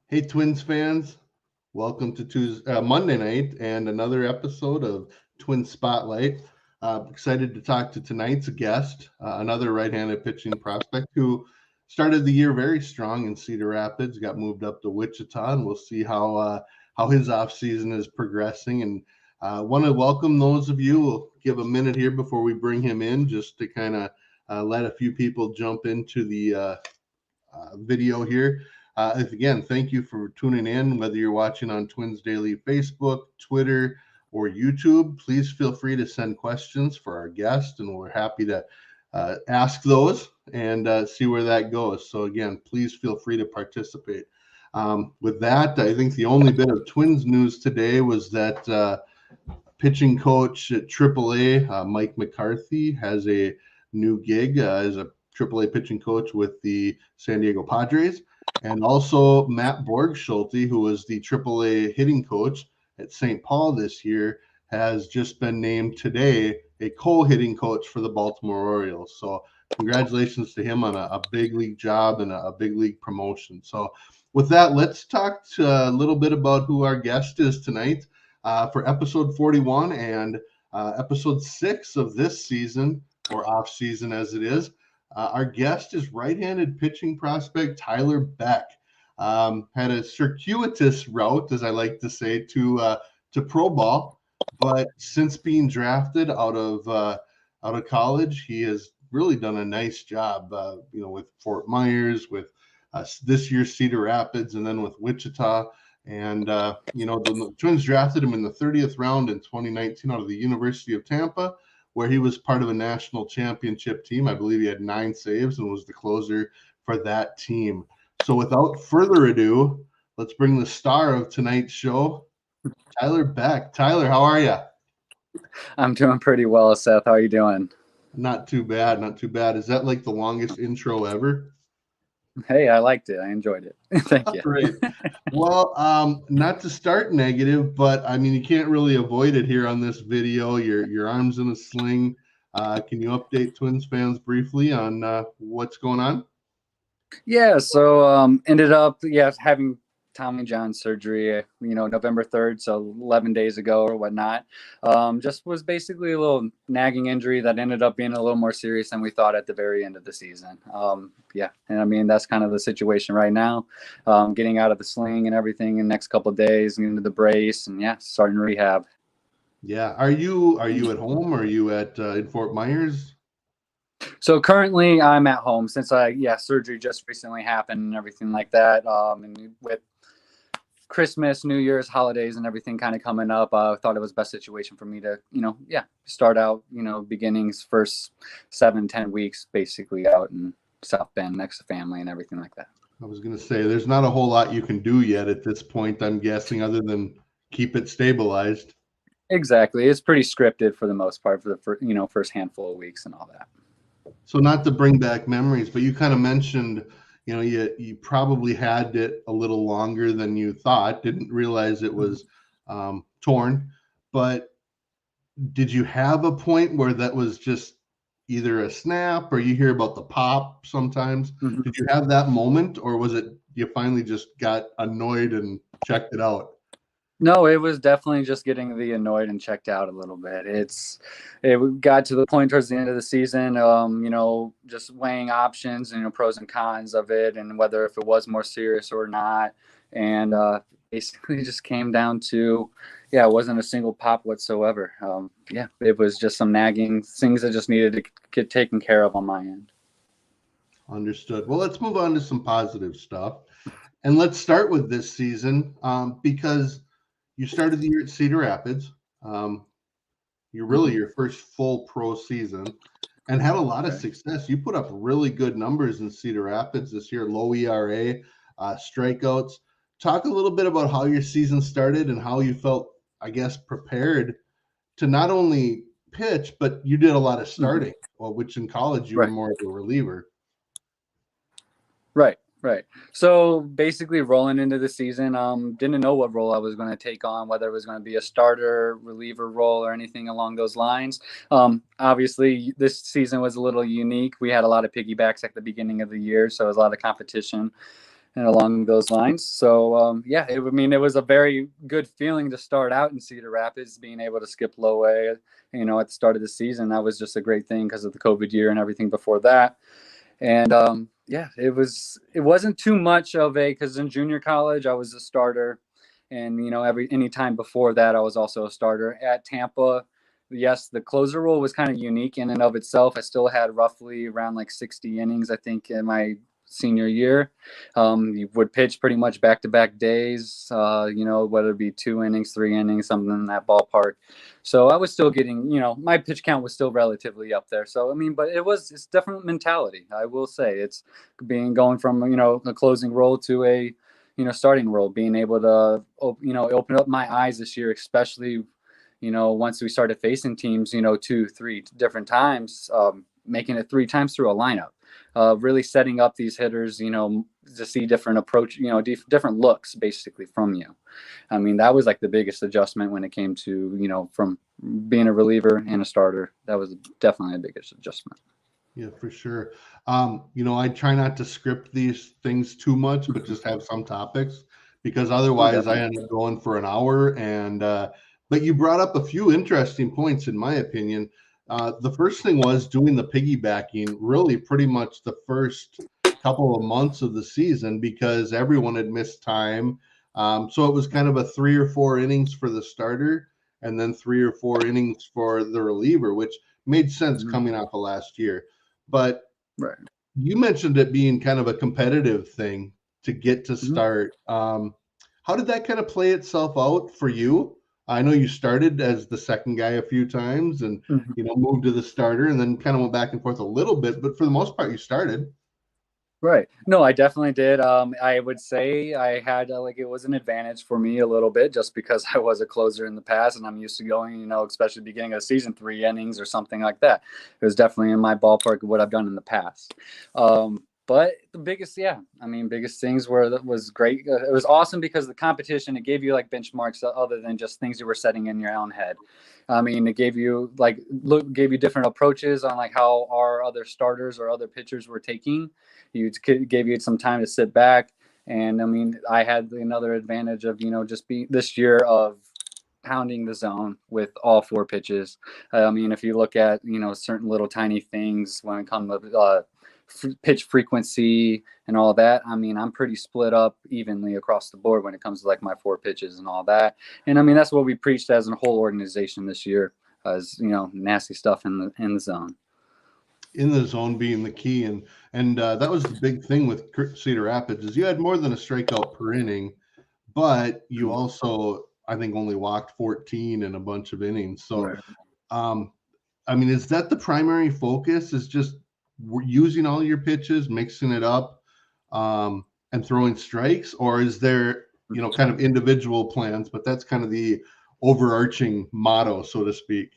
Hey, Twins fans, welcome to Monday night and another episode of Twins Spotlight. Excited to talk to tonight's guest, another right-handed pitching prospect who started the year very strong in Cedar Rapids, got moved up to Wichita, and we'll see how his offseason is progressing. And want to welcome those of you. We'll give a minute here before we bring him in just to kind of let a few people jump into the video here. Again, thank you for tuning in, whether you're watching on Twins Daily Facebook, Twitter, or YouTube. Please feel free to send questions for our guest, and we're happy to ask those and see where that goes. So again, please feel free to participate. With that, I think the only bit of Twins news today was that pitching coach at AAA, Mike McCarthy, has a new gig as a AAA pitching coach with the San Diego Padres. And also Matt Borgschulte, who was the AAA hitting coach at St. Paul this year, has just been named today a co-hitting coach for the Baltimore Orioles. So congratulations to him on a big league job and a big league promotion. So with that, let's talk a little bit about who our guest is tonight for episode 41 and episode 6 of this season, or off season as it is. Our guest is right-handed pitching prospect Tyler Beck. Had a circuitous route, as I like to say, to pro ball, but since being drafted out of college, he has really done a nice job. With Fort Myers, with this year's Cedar Rapids, and then with Wichita. And the Twins drafted him in the 30th round in 2019 out of the University of Tampa, where he was part of a national championship team. I believe he had 9 saves and was the closer for that team. So without further ado, let's bring the star of tonight's show, Tyler Beck. Tyler, how are you? I'm doing pretty well, Seth. How are you doing? Not too bad, not too bad. Is that like the longest intro ever? Hey, I liked it. I enjoyed it. Thank you. Great. Well, not to start negative, but I mean, you can't really avoid it here on this video. Your arm's in a sling. Can you update Twins fans briefly on what's going on? Yeah, so ended up having Tommy John surgery, November 3rd, so 11 days ago or whatnot. Just was basically a little nagging injury that ended up being a little more serious than we thought at the very end of the season. And I mean, that's kind of the situation right now. Getting out of the sling and everything in the next couple of days, into the brace, and starting rehab. Yeah. Are you at home, or are you at in Fort Myers? So currently I'm at home since surgery just recently happened and everything like that. And with Christmas, New Year's, holidays, and everything kind of coming up, I thought it was best situation for me to, start out, beginnings, first 7-10 weeks, basically out in South Bend next to family and everything like that. I was going to say, there's not a whole lot you can do yet at this point, I'm guessing, other than keep it stabilized. Exactly. It's pretty scripted for the most part for the first handful of weeks and all that. So not to bring back memories, but you kind of mentioned, you probably had it a little longer than you thought, didn't realize it was torn. But did you have a point where that was just either a snap, or you hear about the pop sometimes? Mm-hmm. Did you have that moment, or was it you finally just got annoyed and checked it out? No, it was definitely just getting the annoyed and checked out a little bit. It got to the point towards the end of the season, just weighing options and pros and cons of it, and whether if it was more serious or not. And basically just came down to, it wasn't a single pop whatsoever. It was just some nagging things that just needed to get taken care of on my end. Understood. Well, let's move on to some positive stuff. And let's start with this season because you started the year at Cedar Rapids. You're really your first full pro season and had a lot of success. You put up really good numbers in Cedar Rapids this year, low ERA, strikeouts. Talk a little bit about how your season started and how you felt, I guess, prepared to not only pitch, but you did a lot of starting, which in college you were more of a reliever. Right. So basically rolling into the season, didn't know what role I was going to take on, whether it was going to be a starter, reliever role, or anything along those lines. Obviously, this season was a little unique. We had a lot of piggybacks at the beginning of the year, so it was a lot of competition. and along those lines. So yeah, I mean, it was a very good feeling to start out in Cedar Rapids, being able to skip low A, at the start of the season. That was just a great thing because of the COVID year and everything before that. And yeah, it wasn't too much of a, because in junior college I was a starter, and any time before that I was also a starter at Tampa. Yes, the closer role was kind of unique in and of itself. I still had roughly around like 60 innings, I think, in my senior year. You would pitch pretty much back-to-back days, whether it be 2 innings, 3 innings, something in that ballpark. So I was still getting, my pitch count was still relatively up there. So, I mean, but it's different mentality. I will say it's going from, a closing role to a, starting role, being able to, open up my eyes this year, especially, once we started facing teams, 2, 3 different times, making it 3 times through a lineup. Really setting up these hitters, to see different approach, different looks basically from you. I mean, that was like the biggest adjustment when it came to, from being a reliever and a starter. That was definitely the biggest adjustment. Yeah, for sure. I try not to script these things too much, but just have some topics, because otherwise I end up going for an hour. And but you brought up a few interesting points, in my opinion. The first thing was doing the piggybacking, really pretty much the first couple of months of the season, because everyone had missed time. So it was kind of a 3 or 4 innings for the starter, and then 3 or 4 innings for the reliever, which made sense coming off of last year. But right. You mentioned it being kind of a competitive thing to get to start. How did that kind of play itself out for you? I know you started as the second guy a few times and, moved to the starter, and then kind of went back and forth a little bit, but for the most part, you started. Right. No, I definitely did. I would say I had it was an advantage for me a little bit, just because I was a closer in the past and I'm used to going, especially beginning of the season, 3 innings or something like that. It was definitely in my ballpark of what I've done in the past. But the biggest things was great. It was awesome because the competition, it gave you like benchmarks other than just things you were setting in your own head. I mean, it gave you different approaches on like how our other starters or other pitchers were taking. Gave you some time to sit back. And I mean, I had another advantage of, just being this year of pounding the zone with all 4 pitches. I mean, if you look at, certain little tiny things when it comes to pitch frequency and all that, I mean, I'm pretty split up evenly across the board when it comes to like my 4 pitches and all that. And I mean, that's what we preached as a whole organization this year, as nasty stuff in the zone. In the zone being the key, and that was the big thing with Cedar Rapids, is you had more than a strikeout per inning, but you also, I think, only walked 14 in a bunch of innings. So, I mean, is that the primary focus? Is just using all your pitches, mixing it up, and throwing strikes, or is there, kind of individual plans? But that's kind of the overarching motto, so to speak.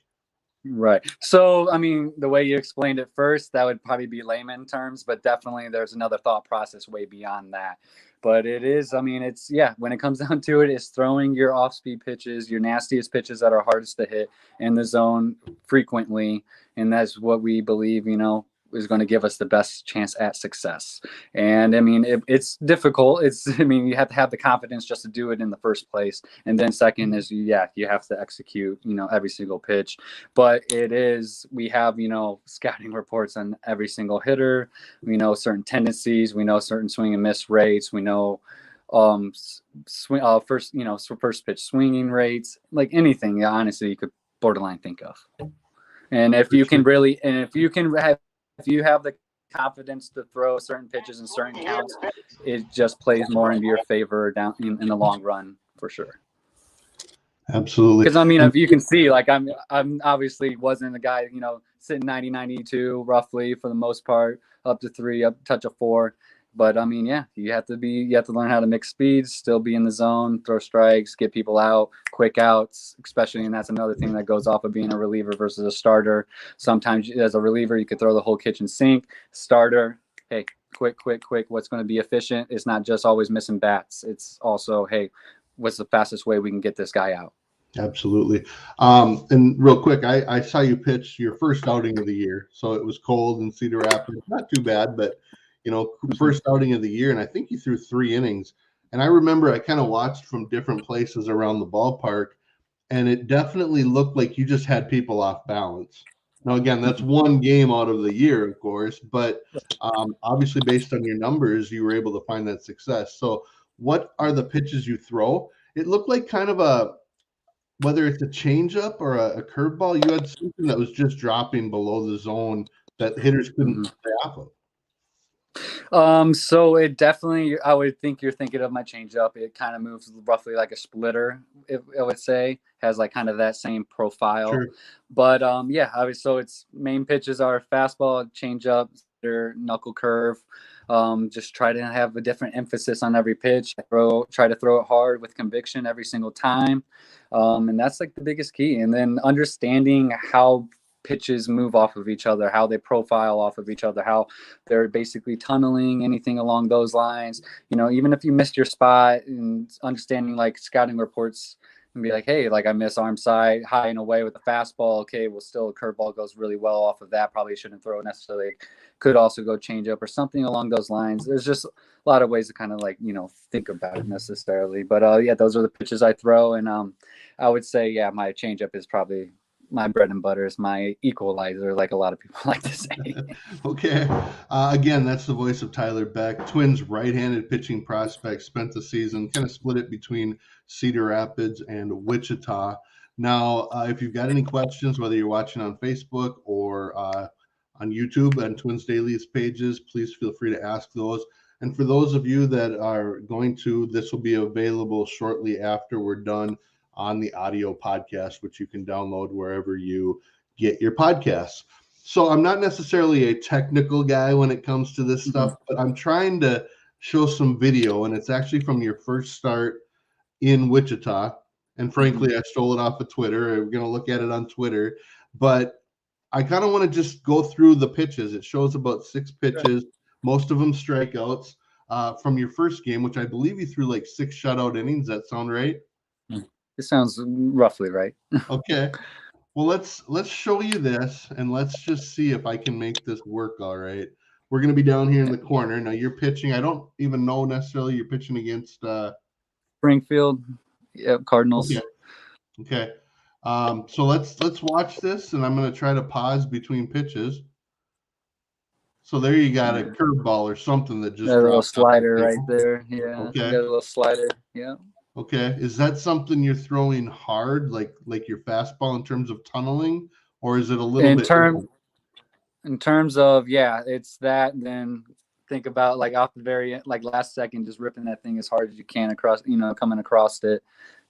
Right. So, I mean, the way you explained it first, that would probably be layman terms, but definitely there's another thought process way beyond that. But it is, I mean, it's, when it comes down to it, it's throwing your off-speed pitches, your nastiest pitches that are hardest to hit in the zone frequently. And that's what we believe, is going to give us the best chance at success. And I mean, it's difficult. You have to have the confidence just to do it in the first place. And then second is, you have to execute, every single pitch. But we have, scouting reports on every single hitter. We know certain tendencies. We know certain swing and miss rates. We know first pitch swinging rates, like anything, honestly, you could borderline think of. And if you have the confidence to throw certain pitches and certain counts, it just plays more into your favor down in the long run, for sure. Absolutely. Because I mean, if you can see, like I'm obviously wasn't a guy, sitting 90, 92 roughly for the most part, up to 3, up touch of 4. But I mean, you have to learn how to mix speeds, still be in the zone, throw strikes, get people out, quick outs, especially. And that's another thing that goes off of being a reliever versus a starter. Sometimes as a reliever, you could throw the whole kitchen sink. Starter, hey, quick, what's going to be efficient? It's not just always missing bats. It's also, hey, what's the fastest way we can get this guy out? Absolutely. And real quick, I saw you pitch your first outing of the year. So it was cold in Cedar Rapids. Not too bad, but first outing of the year, and I think he threw 3 innings. And I remember I kind of watched from different places around the ballpark, and it definitely looked like you just had people off balance. Now, again, that's one game out of the year, of course, but obviously based on your numbers, you were able to find that success. So what are the pitches you throw? It looked like kind of whether it's a changeup or a curveball, you had something that was just dropping below the zone that hitters couldn't stay off of. So it definitely, I would think you're thinking of my changeup. It kind of moves roughly like a splitter, I would say, has like kind of that same profile. Sure. But so its main pitches are fastball, changeup, knuckle curve. Just try to have a different emphasis on every pitch. Try to throw it hard with conviction every single time. And that's like the biggest key. And then understanding how pitches move off of each other, how they profile off of each other, how they're basically tunneling, anything along those lines. Even if you missed your spot, and understanding like scouting reports and be like, hey, like I miss arm side high and away with the fastball. Okay, well, still a curveball goes really well off of that. Probably shouldn't throw it necessarily. Could also go change up or something along those lines. There's just a lot of ways to kind of like, think about it necessarily. But those are the pitches I throw. And I would say, my changeup is probably my bread and butter, is my equalizer, like a lot of people like to say. Okay. Again, that's the voice of Tyler Beck, Twins right-handed pitching prospect, spent the season, kind of split it between Cedar Rapids and Wichita. Now, if you've got any questions, whether you're watching on Facebook or on YouTube and Twins Daily's pages, please feel free to ask those. And for those of you that are this will be available shortly after we're done on the audio podcast, which you can download wherever you get your podcasts. So I'm not necessarily a technical guy when it comes to this stuff, but I'm trying to show some video, and it's actually from your first start in Wichita. And frankly, I stole it off of Twitter. We're going to look at it on Twitter, but I kind of want to just go through the pitches. It shows about 6 pitches, most of them strikeouts from your first game, which I believe you threw like 6 shutout innings. That sound right? It sounds roughly right. Okay. Well, let's show you this, and let's just see if I can make this work. All right. We're going to be down here in the corner. Now you're pitching. I don't even know necessarily you're pitching against Springfield. Yep, Cardinals. Okay. So let's watch this, and I'm going to try to pause between pitches. So there you got a curveball or something that just a little slider right there. Yeah. Okay. You got a little slider. Yeah. Okay. Is that something you're throwing hard, like your fastball in terms of tunneling, or is it a little bit in terms of it's that. Then think about like off the very like last second, just ripping that thing as hard as you can across, coming across it,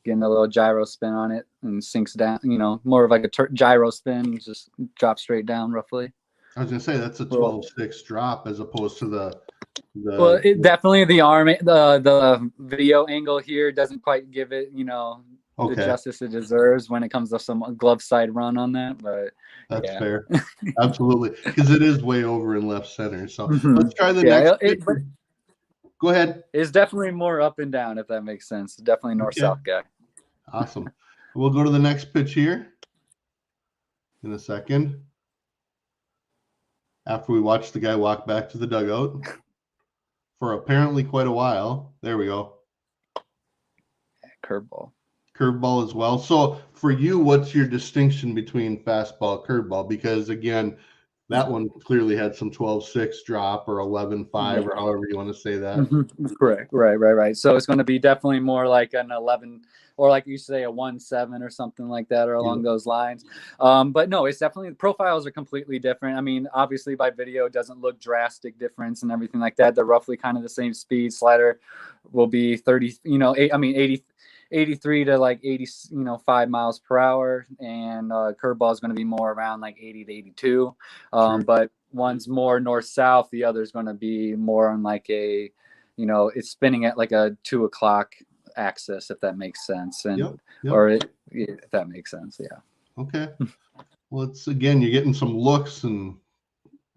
getting a little gyro spin on it, and sinks down. More of like a gyro spin, just drop straight down roughly. I was gonna say that's a 12-6 drop as opposed to the well, definitely the arm, the video angle here doesn't quite give it, the justice it deserves when it comes to some glove side run on that. But that's fair, absolutely, because it is way over in left center. So let's try the next. Go ahead. It's definitely more up and down, if that makes sense. Definitely north-south guy. Awesome. We'll go to the next pitch here in a second. After we watch the guy walk back to the dugout for apparently quite a while. There we go. Curveball. Curveball as well. So for you, what's your distinction between fastball, curveball? Because again, that one clearly had some 12-6 drop or 11-5 or however you want to say that. Correct. Right. So it's going to be definitely more like an 11 or like you say a 1-7 or something like that or along those lines. But no, it's definitely, the profiles are completely different. I mean, obviously by video, it doesn't look drastic difference and everything like that. They're roughly kind of the same speed. Slider will be 30, 83 to like 85 miles per hour. And curveball is going to be more around like 80 to 82. But one's more north-south. The other's going to be more on like a, it's spinning at like a 2 o'clock axis, if that makes sense. And if that makes sense. Yeah. Okay. Well, it's again, you're getting some looks and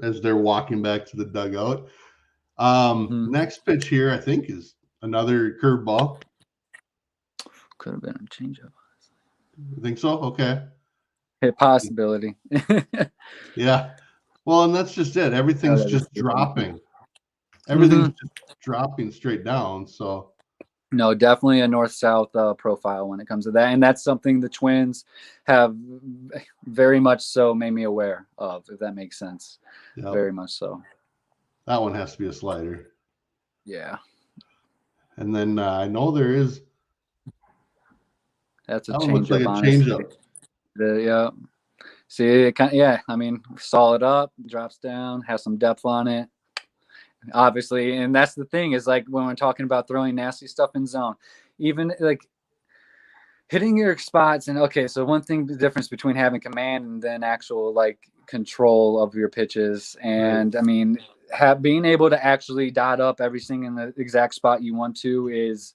as they're walking back to the dugout. Next pitch here, I think, is another curveball. Could have been a changeup. You think so? Okay. A possibility. Yeah. Well, and that's just it. Everything's just dropping. everything's just dropping straight down. So no, definitely a north-south profile when it comes to that, and that's something the Twins have very much so made me aware of, if that makes sense. yep. Very much so. That one has to be a slider. Yeah. And then I know there is. That's a That one looks like changeup, a honestly. changeup. Yeah. See, it kind of, yeah. I mean, solid up, drops down, has some depth on it. Obviously, and that's the thing is like when we're talking about throwing nasty stuff in zone, even like hitting your spots. And okay, so one thing, the difference between having command and then actual like control of your pitches, and I mean, being able to actually dot up everything in the exact spot you want to is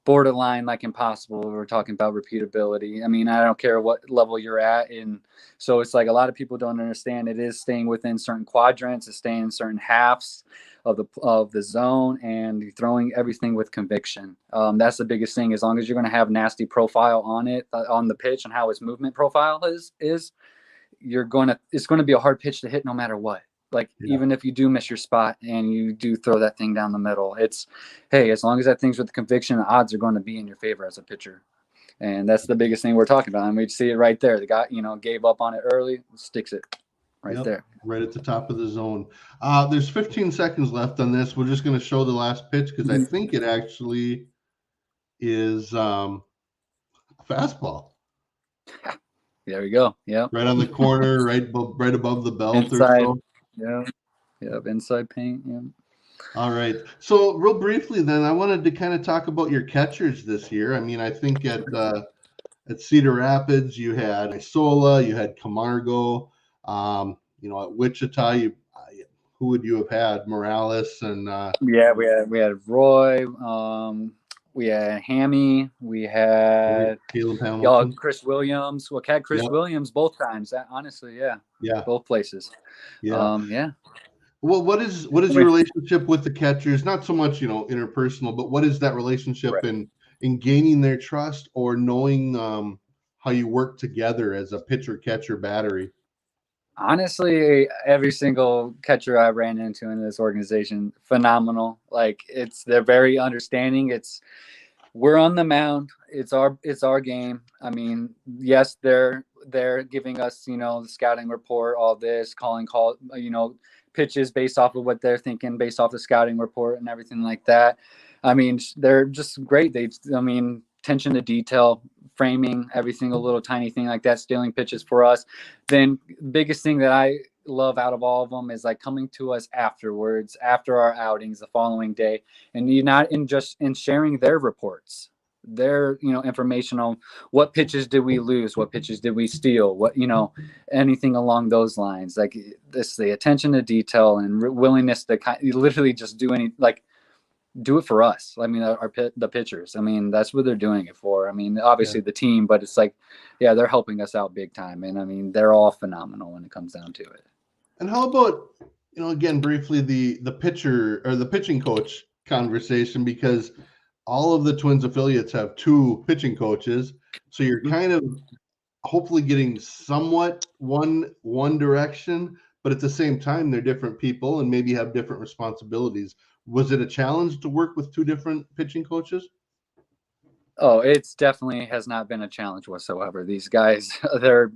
borderline like impossible. We're talking about repeatability. I mean, I don't care what level you're at, and so it's like a lot of people don't understand it is staying within certain quadrants, it's staying in certain halves of the zone, and throwing everything with conviction. That's the biggest thing. As long as you're going to have nasty profile on it, on the pitch, and how its movement profile is it's going to be a hard pitch to hit no matter what. Like, even if you do miss your spot and you do throw that thing down the middle, it's, hey, as long as that thing's with conviction, the odds are going to be in your favor as a pitcher. And that's the biggest thing we're talking about. And we see it right there. The guy, gave up on it early, sticks it right there. Right at the top of the zone. There's 15 seconds left on this. We're just going to show the last pitch because I think it actually is a fastball. There we go. Yeah. Right on the corner, right above the belt inside, or so. Yeah. Yeah. Inside paint. Yeah. All right. So real briefly then, I wanted to kind of talk about your catchers this year. I mean, I think at Cedar Rapids, you had Isola, you had Camargo. At Wichita, who would you have had? Morales and yeah, we had Roy, we had Hammy, we had Caleb Hamilton, Chris Williams. Well, had Chris Williams both times. Honestly, yeah, both places. Yeah. Well, what is your relationship with the catchers? Not so much interpersonal, but what is that relationship in gaining their trust or knowing how you work together as a pitcher catcher battery? Honestly, every single catcher I ran into in this organization, phenomenal. Like, they're very understanding. We're on the mound. It's our game. I mean, yes, they're giving us, the scouting report, all this, calling pitches based off of what they're thinking, based off the scouting report and everything like that. I mean, they're just great. Attention to detail, framing, every single little tiny thing like that, stealing pitches for us. Then biggest thing that I love out of all of them is like coming to us afterwards, after our outings the following day, and in sharing their reports, their information on what pitches did we lose, what pitches did we steal, what anything along those lines. Like, the attention to detail and willingness to literally just do it for us. I mean, the pitchers. I mean, that's what they're doing it for. I mean, obviously the team, but it's like, they're helping us out big time. And I mean, they're all phenomenal when it comes down to it. And how about, again, briefly the pitcher or the pitching coach conversation, because all of the Twins affiliates have 2 pitching coaches. So you're kind of hopefully getting somewhat one direction, but at the same time, they're different people and maybe have different responsibilities. Was it a challenge to work with 2 different pitching coaches? Oh, it's definitely has not been a challenge whatsoever. These guys, they're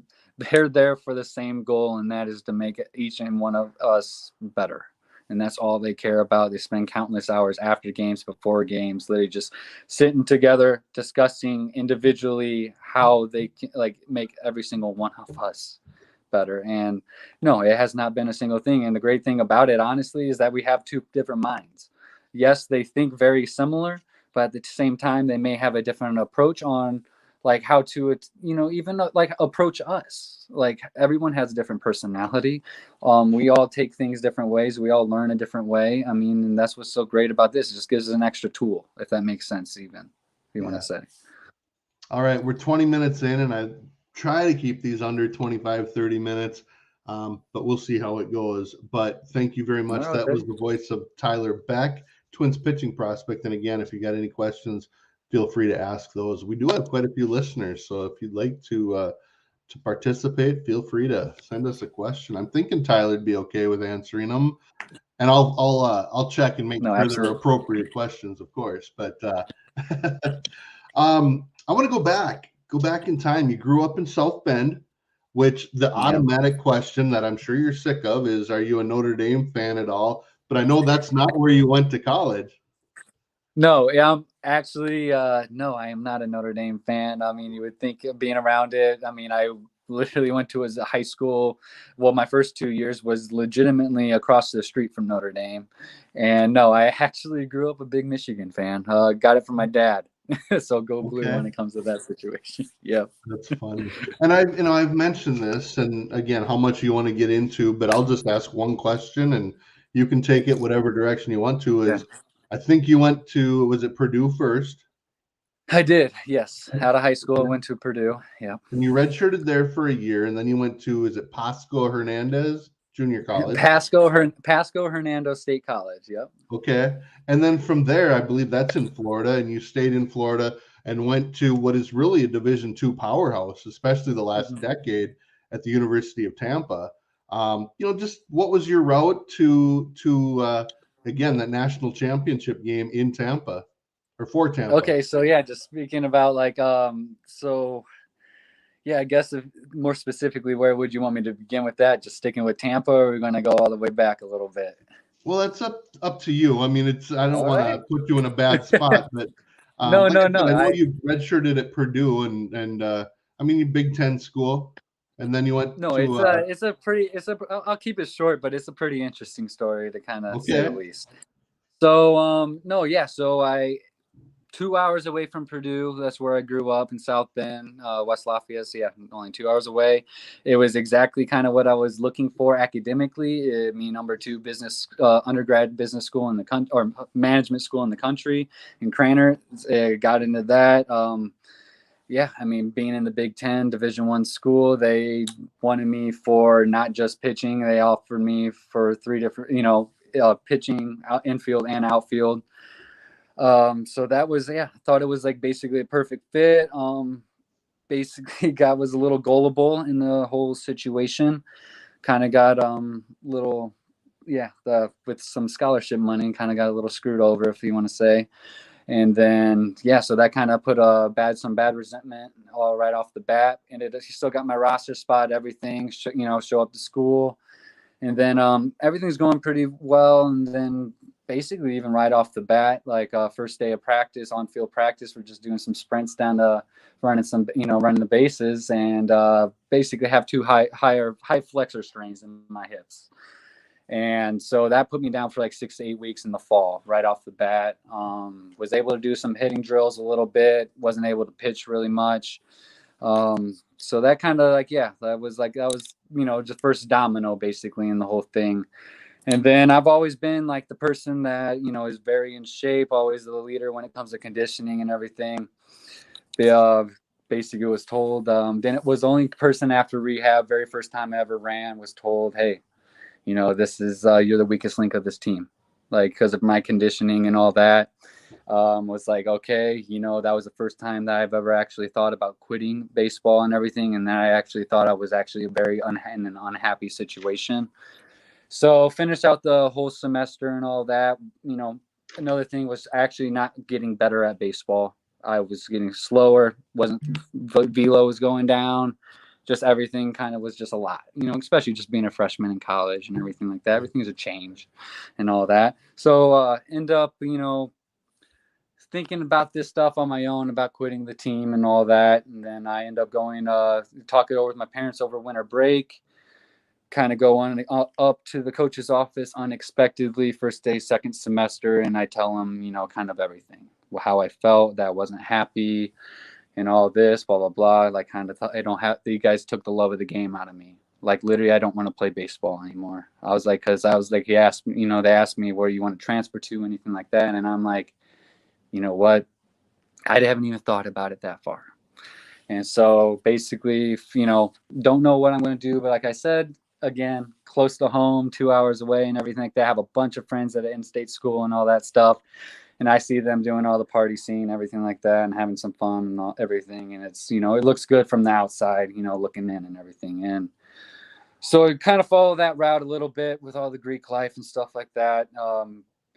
there for the same goal, and that is to make each and one of us better. And that's all they care about. They spend countless hours after games, before games, literally just sitting together, discussing individually how they can, make every single one of us better. And no, it has not been a single thing. And the great thing about it, honestly, is that we have 2 different minds. Yes, they think very similar, but at the same time, they may have a different approach on how to, even approach us. Like, everyone has a different personality. We all take things different ways. We all learn a different way. I mean, and that's what's so great about this. It just gives us an extra tool, if that makes sense, even, if you want to say. All right. We're 20 minutes in, and I try to keep these under 25, 30 minutes, but we'll see how it goes. But thank you very much. That was the voice of Tyler Beck, Twins pitching prospect. And again, if you got any questions, feel free to ask those. We do have quite a few listeners, so if you'd like to to participate, feel free to send us a question. I'm thinking Tyler'd be okay with answering them, and I'll check and make No, sure they're absolutely. appropriate questions, of course. But I want to go back in time. You grew up in South Bend, which the automatic question that I'm sure you're sick of is, are you a Notre Dame fan at all? But I know that's not where you went to college. No, actually, no, I am not a Notre Dame fan. I mean, you would think of being around it. I mean, I literally went to as a high school. Well, my first 2 years was legitimately across the street from Notre Dame. And no, I actually grew up a big Michigan fan. Got it from my dad. So go blue when it comes to that situation. Yeah. That's funny. And I've mentioned this, and again, how much you want to get into, but I'll just ask one question and you can take it whatever direction you want to. Is I think you went to, was it Purdue first? I did, yes. Out of high school, I went to Purdue. Yeah. And you redshirted there for a year, and then you went to, is it Pasco Hernandez Junior College? Pasco Hernando State College. Yep. Okay. And then from there, I believe that's in Florida, and you stayed in Florida and went to what is really a Division II powerhouse, especially the last decade at the University of Tampa. Just what was your route to again, that national championship game in Tampa or for Tampa? Okay, so yeah, just speaking about like yeah, I guess more specifically, where would you want me to begin with that? Just sticking with Tampa, or are we going to go all the way back a little bit? Well, that's up to you. I mean, I don't want to put you in a bad spot, but no. I know you redshirted at Purdue, and I mean, you Big Ten school, and then you went. No, I'll keep it short, but it's a pretty interesting story to kind of say the least. So no, yeah, so I 2 hours away from Purdue. That's where I grew up in South Bend, West Lafayette. So yeah, only 2 hours away. It was exactly kind of what I was looking for academically. Number two business, undergrad business school in the country, or management school in the country in Craner. Got into that. Yeah, I mean, being in the Big Ten Division I school, they wanted me for not just pitching. They offered me for 3 different, pitching, infield and outfield. So that was, I thought it was like basically a perfect fit. Basically was a little gullible in the whole situation. Kind of got with some scholarship money, kind of got a little screwed over, if you want to say. And then so that kind of put some bad resentment all right off the bat. And it still got my roster spot, everything, show up to school. And then everything's going pretty well. And then basically even right off the bat, like first day of practice, on-field practice, we're just doing some sprints down to running the bases, and basically have 2 high flexor strains in my hips. And so that put me down for like 6 to 8 weeks in the fall, right off the bat. Was able to do some hitting drills a little bit, wasn't able to pitch really much. So that kind of that was just first domino basically in the whole thing. And then I've always been like the person that, is very in shape, always the leader when it comes to conditioning and everything. Basically was told, then it was the only person after rehab, very first time I ever ran, was told, hey, this is, you're the weakest link of this team. Like, because of my conditioning and all that, was like, okay, that was the first time that I've ever actually thought about quitting baseball and everything. And then I actually thought I was actually a very unhappy situation. So finished out the whole semester and all that. Another thing was actually not getting better at baseball. I was getting slower. Velo was going down. Just everything kind of was just a lot, especially just being a freshman in college and everything like that. Everything's a change and all that. So end up, thinking about this stuff on my own, about quitting the team and all that. And then I end up going, talk it over with my parents over winter break. Kind of go on up to the coach's office unexpectedly, first day, second semester, and I tell him, kind of everything, how I felt, that I wasn't happy, and all this, blah blah blah. Like, kind of, you guys took the love of the game out of me. Like, literally, I don't want to play baseball anymore. I was like, he asked me, they asked me where you want to transfer to, anything like that, and I'm like, you know what, I haven't even thought about it that far. And so basically, don't know what I'm going to do, but like I said, again, close to home, 2 hours away and everything like that. I have a bunch of friends at an in-state school and all that stuff. and I see them doing all the party scene, everything like that, and having some fun and everything. And it's, it looks good from the outside, looking in and everything. And so I kind of follow that route a little bit with all the Greek life and stuff like that.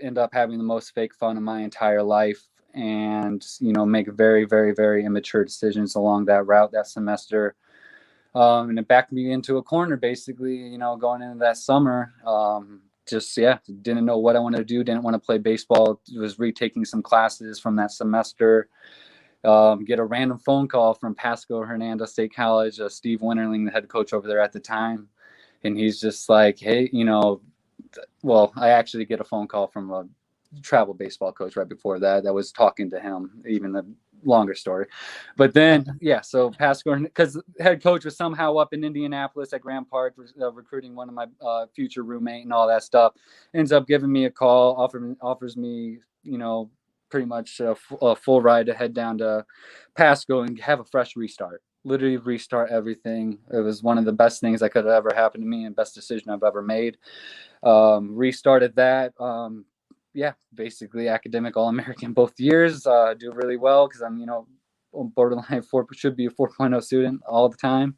End up having the most fake fun of my entire life, and, make very, very, very immature decisions along that route that semester. And it backed me into a corner, basically, going into that summer. Didn't know what I wanted to do. Didn't want to play baseball. Was retaking some classes from that semester. Get a random phone call from Pasco Hernando State College, Steve Winterling, the head coach over there at the time. And he's just like, hey, I actually get a phone call from a travel baseball coach right before that was talking to him, even the longer story. But then, so Pasco, because head coach was somehow up in Indianapolis at Grand Park, recruiting one of my future roommate and all that stuff, ends up giving me a call, offers me, pretty much a full ride to head down to Pasco and have a fresh restart. Literally restart everything. It was one of the best things that could have ever happened to me and best decision I've ever made. Restarted that. Basically academic All-American both years. Do really well because I'm, borderline should be a 4.0 student all the time.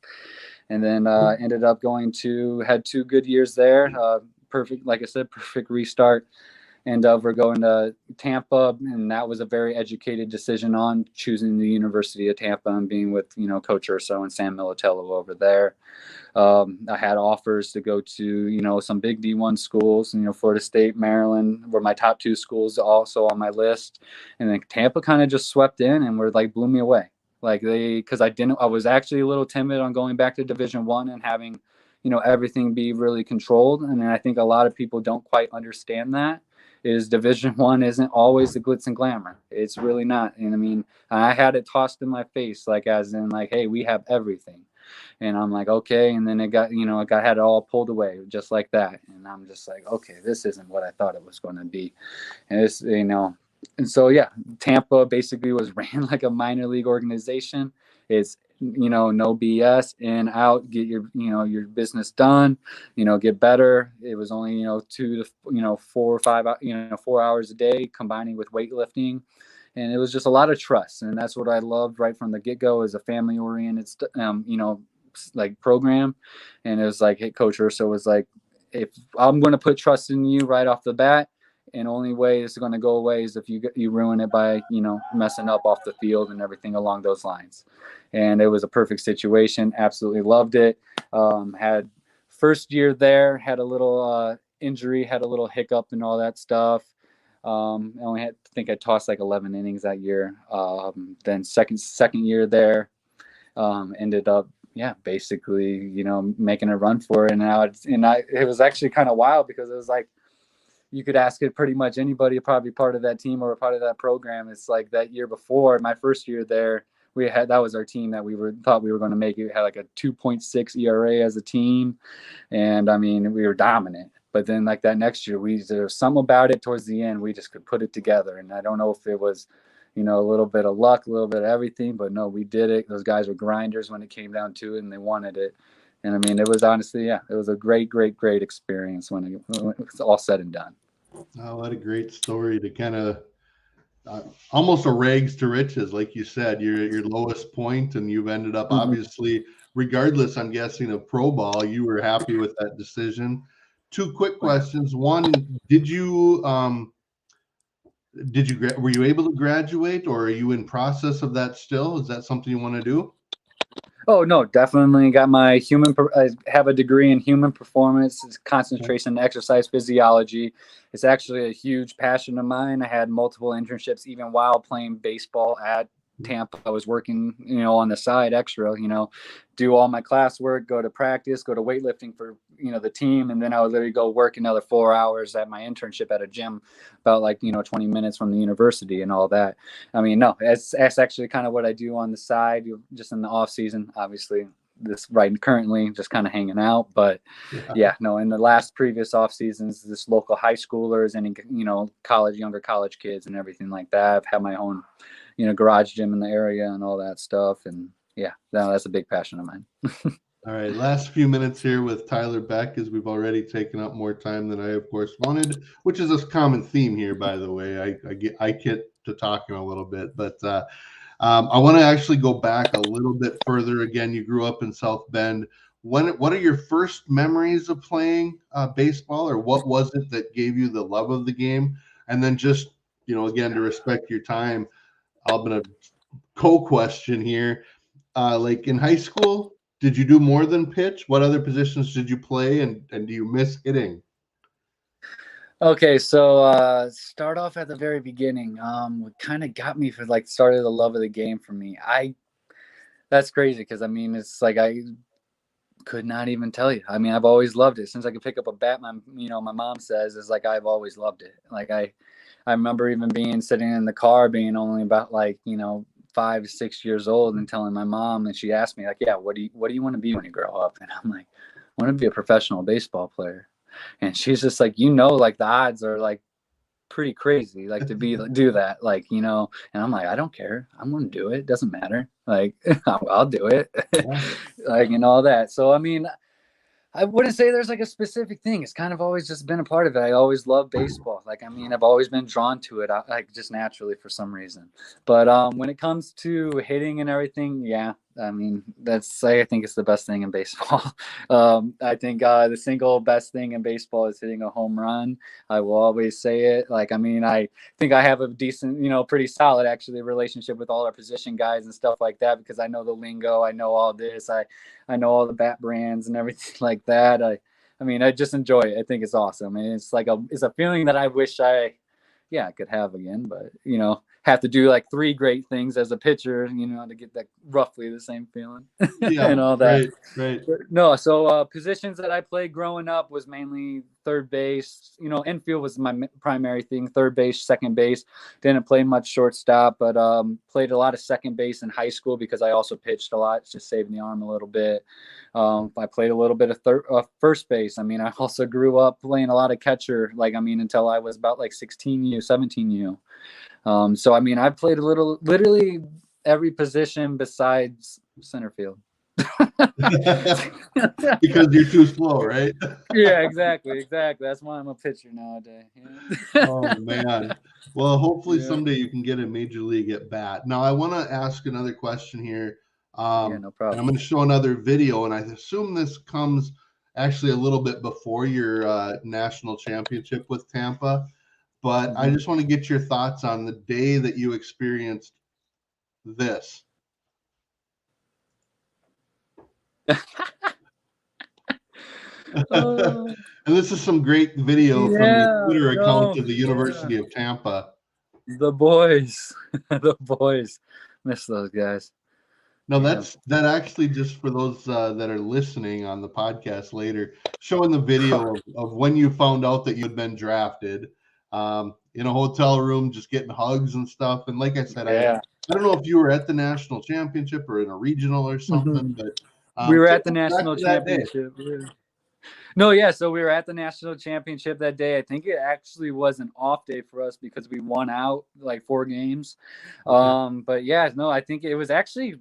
And then ended up had 2 good years there. Perfect, like I said, perfect restart. And we're going to Tampa, and that was a very educated decision on choosing the University of Tampa and being with, Coach Urso and Sam Militello over there. I had offers to go to, some big D1 schools, Florida State, Maryland were my top 2 schools also on my list. And then Tampa kind of just swept in and blew me away. Because I was actually a little timid on going back to Division I and having, everything be really controlled. And I think a lot of people don't quite understand that. Is Division I isn't always the glitz and glamour. It's really not. And I had it tossed in my face, hey, we have everything. And I'm like, okay. And then it got, had it all pulled away just like that. And I'm just like, okay, this isn't what I thought it was going to be. And it's, and so, Tampa basically was ran like a minor league organization. It's, no BS, in, out, get your, your business done, get better. It was only, 2 to, 4 or 5, 4 hours a day combining with weightlifting. And it was just a lot of trust. And that's what I loved right from the get-go, is a family oriented, program. And it was like, hey, Coach Urso was like, if I'm going to put trust in you right off the bat, and only way it's going to go away is if you ruin it by, messing up off the field and everything along those lines. And it was a perfect situation. Absolutely loved it. Had first year there, had a little injury, had a little hiccup and all that stuff. I think I tossed 11 innings that year. Then second year there, ended up, basically, making a run for it. And now it was actually kind of wild, because it was like, you could ask it pretty much anybody, probably part of that team or a part of that program. It's like that year before, my first year there, that was our team that thought we were going to make it. We had a 2.6 ERA as a team. And we were dominant. But then that next year, there was something about it towards the end, we just could put it together. And I don't know if it was, a little bit of luck, a little bit of everything, but no, we did it. Those guys were grinders when it came down to it, and they wanted it. And it was honestly, it was a great, great, great experience when it was all said and done. Oh, what a great story to kind of almost a rags to riches, like you said, your lowest point, and you've ended up, obviously, regardless, I'm guessing, of pro ball, you were happy with that decision. 2 quick questions. One, were you able to graduate, or are you in process of that still? Is that something you want to do? Oh, no, definitely got my I have a degree in human performance, concentration, and exercise physiology. It's actually a huge passion of mine. I had multiple internships, even while playing baseball at Tampa. I was working, on the side extra, do all my classwork, go to practice, go to weightlifting for, the team. And then I would literally go work another 4 hours at my internship at a gym about 20 minutes from the university and all that. No, that's actually kind of what I do on the side, just in the off season, obviously. Currently just kind of hanging out, but in the previous off seasons, this local high schoolers and, younger college kids and everything like that. I've had my own, garage gym in the area and all that stuff. And that's a big passion of mine. All right, last few minutes here with Tyler Beck, as we've already taken up more time than I, of course, wanted, which is a common theme here, by the way. I get to talking a little bit, but I want to actually go back a little bit further. Again, you grew up in South Bend. What are your first memories of playing baseball, or what was it that gave you the love of the game? And then just, again, to respect your time, I'm going to co-question here. Like in high school, did you do more than pitch? What other positions did you play, and do you miss hitting? Okay, so start off at the very beginning. What kind of got me for started the love of the game for me. That's crazy because I mean it's like I could not even tell you. I mean, I've always loved it since I could pick up a bat. My mom says is like I've always loved it. Like I remember even being sitting in the car, being only about 5, 6 years old, and telling my mom, and she asked me like, "Yeah, what do you want to be when you grow up?" And I'm like, "I want to be a professional baseball player." And she's just like, like the odds are like pretty crazy, like to do that, and I'm like, I don't care, I'm gonna do it, doesn't matter, like I'll do it. Yeah. Like and all that. So I mean, I wouldn't say there's like a specific thing. It's kind of always just been a part of it. I always loved baseball. Like, I mean, I've always been drawn to it, like just naturally for some reason. But when it comes to hitting and everything, yeah, I mean, I think it's the best thing in baseball. I think the single best thing in baseball is hitting a home run. I will always say it. Like, I mean, I think I have a decent, pretty solid actually relationship with all our position guys and stuff like that, because I know the lingo, I know all this, I know all the bat brands and everything like that. I mean, I just enjoy it. I think it's awesome. And it's it's a feeling that I wish I could have again, but have to do like 3 great things as a pitcher, to get that roughly the same feeling. Yeah, and all that. Right. No, so positions that I played growing up was mainly third base. Infield was my primary thing. Third base, second base. Didn't play much shortstop, but played a lot of second base in high school because I also pitched a lot, just saving the arm a little bit. I played a little bit of first base. I mean, I also grew up playing a lot of catcher, until I was about 16U, 17U. So, I mean, I played literally every position besides center field. Because you're too slow, right? Yeah, exactly. That's why I'm a pitcher nowadays. Yeah. Oh man. Well, hopefully someday you can get a major league at bat. Now I want to ask another question here. No problem. And I'm going to show another video, and I assume this comes actually a little bit before your national championship with Tampa. But I just want to get your thoughts on the day that you experienced this. And this is some great video from the Twitter account of the University of Tampa. The boys. The boys. Miss those guys. No, that actually, just for those that are listening on the podcast later, showing the video of when you found out that you'd been drafted, in a hotel room, just getting hugs and stuff. And like I said, I don't know if you were at the national championship or in a regional or something, but we were at the national championship. No, yeah. So we were at the national championship that day. I think it actually was an off day for us because we won out 4 games. But yeah, no, I think it was actually,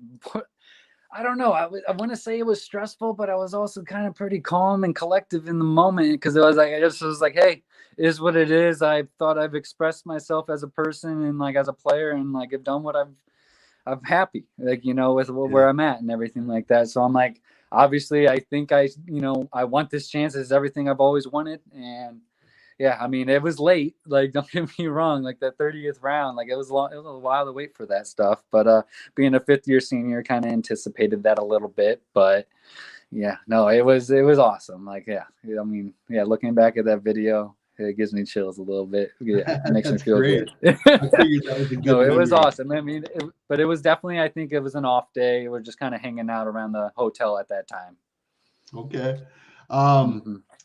I don't know. I want to say it was stressful, but I was also kind of pretty calm and collective in the moment, because it was I just was like, hey, it is what it is. I thought I've expressed myself as a person and as a player, and I've done what I'm happy, with where I'm at and everything like that. So I'm like, obviously, I think I want this chance. It's everything I've always wanted. And yeah, I mean, it was late. Don't get me wrong. That 30th round, it was long. It was a while to wait for that stuff. But being a 5th-year senior, kind of anticipated that a little bit. But yeah, no, it was awesome. I mean, looking back at that video, it gives me chills a little bit. Yeah, it makes me feel great. good. I figured that was a good No, it was memory. awesome. I mean, but it was definitely, I think it was an off day. We're just kind of hanging out around the hotel at that time. Okay.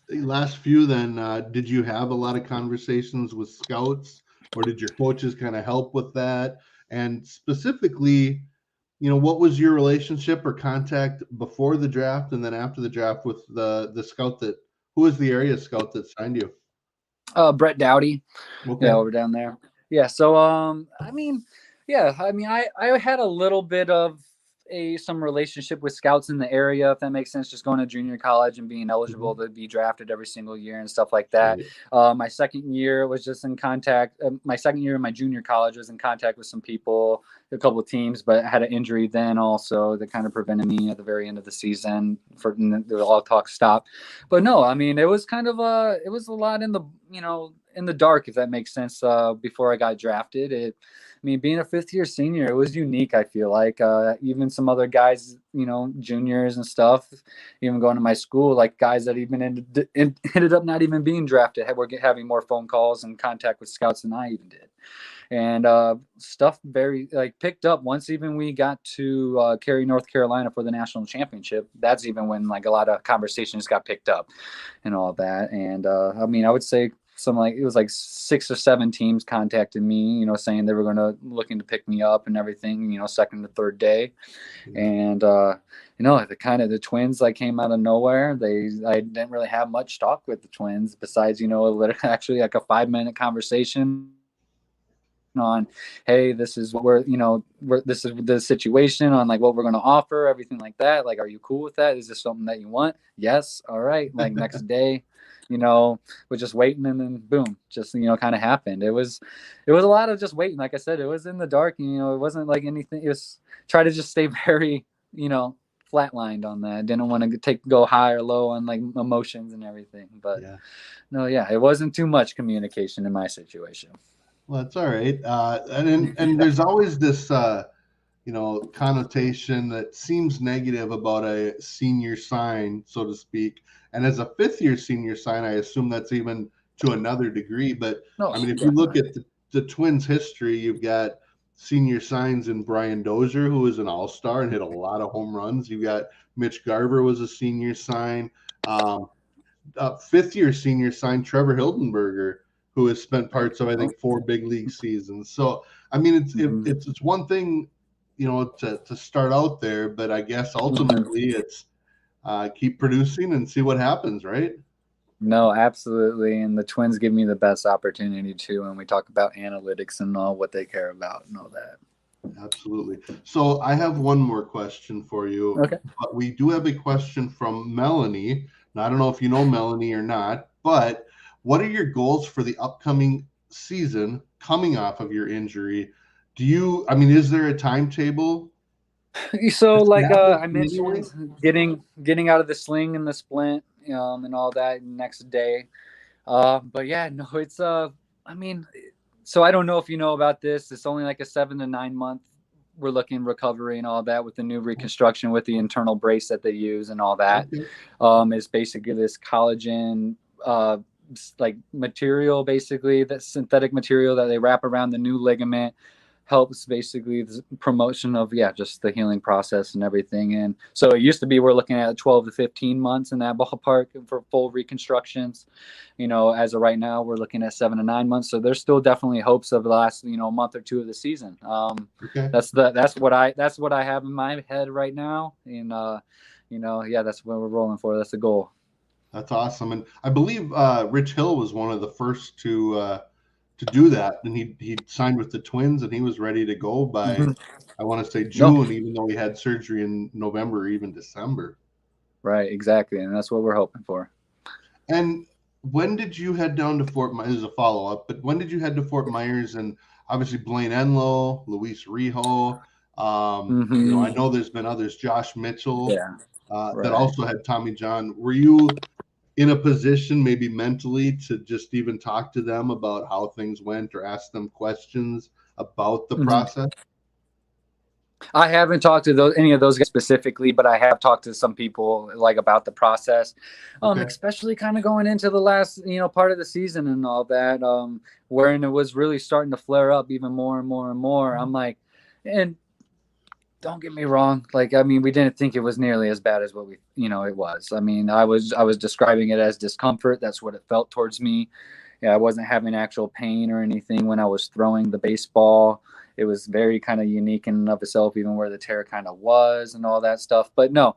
Last few then, did you have a lot of conversations with scouts, or did your coaches kind of help with that? And specifically, what was your relationship or contact before the draft and then after the draft with the scout who was the area scout that signed you? Brett Dowdy. Okay. Yeah, over down there. Yeah. So, I mean, I had a little bit of some relationship with scouts in the area, if that makes sense, just going to junior college and being eligible to be drafted every single year and stuff like that. Right. My second year was just in contact. My second year in my junior college was in contact with some people, a couple of teams, but I had an injury then also that kind of prevented me at the very end of the season for all talk stopped. But no, I mean, it was kind of it was a lot in the, in the dark, if that makes sense, before I got drafted. I mean, being a fifth-year senior, it was unique, I feel like. Even some other guys, juniors and stuff, even going to my school, like guys that even ended up not even being drafted, were having more phone calls and contact with scouts than I even did. And stuff very, picked up once even we got to Cary, North Carolina for the national championship. That's even when, a lot of conversations got picked up and all that. And, I mean, I would say it was 6 or 7 teams contacted me, saying they were looking to pick me up and everything, second to third day. And, the Twins came out of nowhere. I didn't really have much talk with the Twins besides, actually a 5-minute conversation on, hey, this is what this is the situation on what we're going to offer, everything like that. Are you cool with that? Is this something that you want? Yes. All right. Next day, we're just waiting, and then boom, just, kind of happened. It was a lot of just waiting. Like I said, it was in the dark, it wasn't anything. It was try to just stay very, flatlined on that. Didn't want to go high or low on emotions and everything. But it wasn't too much communication in my situation. Well, that's all right. And there's always this, connotation that seems negative about a senior sign, so to speak. And as a fifth-year senior sign, I assume that's even to another degree. But I mean, if you look at the Twins' history, you've got senior signs in Brian Dozier, who was an all-star and hit a lot of home runs. You've got Mitch Garver was a senior sign. Fifth-year senior sign, Trevor Hildenberger, who has spent parts of, I think, 4 big league seasons. So, I mean, it's one thing, to start out there, but I guess ultimately it's keep producing and see what happens, right? No, absolutely. And the Twins give me the best opportunity too when we talk about analytics and all what they care about and all that. Absolutely. So I have one more question for you. Okay. But we do have a question from Melanie. Now, I don't know if you know Melanie or not, but what are your goals for the upcoming season coming off of your injury? Is there a timetable? So I mentioned getting out of the sling and the splint, and all that next day. But yeah, no, it's so I don't know if you know about this. It's only a 7 to 9 month. We're looking recovery and all that with the new reconstruction with the internal brace that they use and all that. Okay. It's basically this collagen material, basically that synthetic material that they wrap around the new ligament, helps basically the promotion of just the healing process and everything. And so it used to be we're looking at 12 to 15 months in that ballpark for full reconstructions. As of right now, we're looking at 7 to 9 months. So there's still definitely hopes of the last month or two of the season. Okay. That's what I have in my head right now. And that's what we're rolling for. That's the goal. That's awesome. And I believe Rich Hill was one of the first to do that, and he signed with the Twins, and he was ready to go by I want to say June, even though he had surgery in November or even December. Right, exactly, and that's what we're hoping for. And when did you head down to Fort Myers? This is a follow-up, but when did you head to Fort Myers? And obviously Blaine Enlow, Luis Rijo, I know there's been others, Josh Mitchell, that also had Tommy John. Were you in a position maybe mentally to just even talk to them about how things went or ask them questions about the process? I haven't talked to any of those guys specifically, but I have talked to some people about the process, especially kind of going into the last, part of the season and all that, wherein it was really starting to flare up even more and more and more. I'm and don't get me wrong. We didn't think it was nearly as bad as what it was. I was describing it as discomfort. That's what it felt towards me. I wasn't having actual pain or anything when I was throwing the baseball. It was very kind of unique in and of itself, even where the tear kind of was and all that stuff. But no,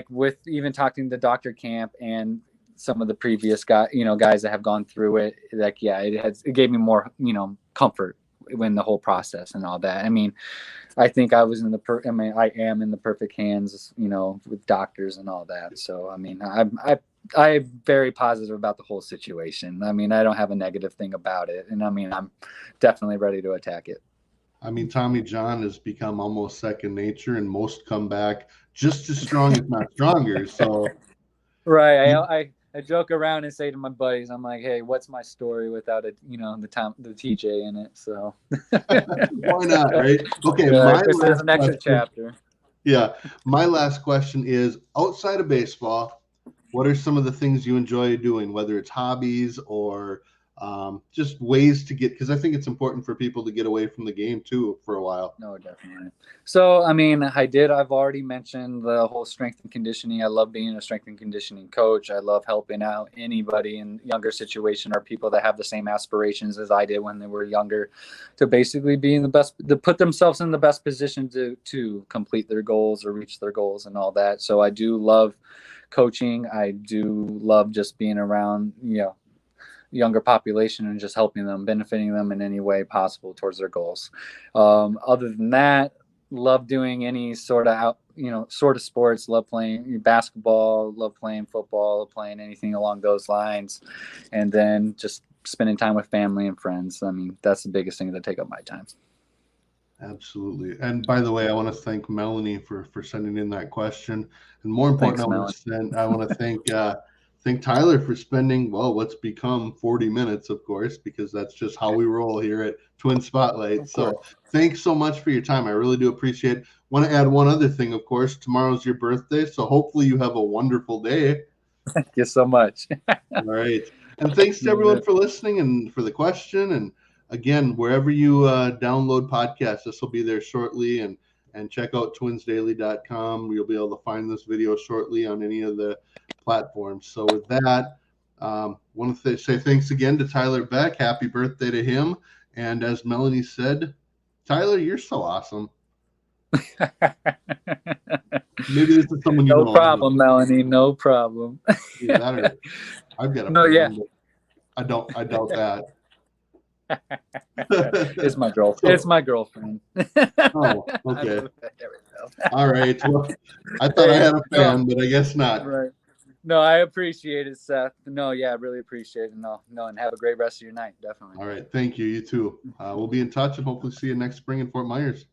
with even talking to Dr. Camp and some of the previous guys that have gone through it, it gave me more, comfort when the whole process and all that. I mean, I think I was in the I am in the perfect hands, with doctors and all that. So, I mean, I'm very positive about the whole situation. I mean, I don't have a negative thing about it. And I mean, I'm definitely ready to attack it. I mean, Tommy John has become almost second nature, and most come back just as strong, if not stronger. So, right. I joke around and say to my buddies, I'm like, hey, what's my story without the TJ in it? So why not, right? Okay, there's an extra chapter. Yeah, my last question is: outside of baseball, what are some of the things you enjoy doing, whether it's hobbies or just ways to get, because I think it's important for people to get away from the game too for a while. No, definitely. So, I mean, I've already mentioned the whole strength and conditioning. I love being a strength and conditioning coach. I love helping out anybody in younger situation or people that have the same aspirations as I did when they were younger to basically be in the best, to put themselves in the best position to complete their goals or reach their goals and all that. So I do love coaching. I do love just being around, younger population and just helping them, benefiting them in any way possible towards their goals. Other than that, love doing any sort of sports. Love playing basketball, love playing football, playing anything along those lines, and then just spending time with family and friends. I mean, that's the biggest thing that take up my time. Absolutely. And by the way, I want to thank Melanie for sending in that question. And more important, I want to thank Tyler for spending, what's become 40 minutes, of course, because that's just how we roll here at Twin Spotlight. So thanks so much for your time. I really do appreciate it. Want to add one other thing, of course. Tomorrow's your birthday, so hopefully you have a wonderful day. Thank you so much. All right. And thanks to everyone for listening and for the question. And again, wherever you download podcasts, this will be there shortly. And check out twinsdaily.com. You'll be able to find this video shortly on any of the platforms. So with that, want to say thanks again to Tyler Beck. Happy birthday to him. And as Melanie said, Tyler, you're so awesome. Maybe this is someone you know. No problem, Melanie. No problem. I've got a no, yeah. I doubt that. It's my girlfriend. It's my girlfriend. Oh, okay. All right. Well, I thought I had a fan, but I guess not. Right. No, I appreciate it, Seth. No, yeah, I really appreciate it. No, and have a great rest of your night. Definitely. All right. Thank you. You too. We'll be in touch and hopefully see you next spring in Fort Myers.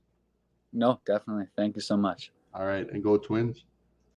No, definitely. Thank you so much. All right. And go Twins.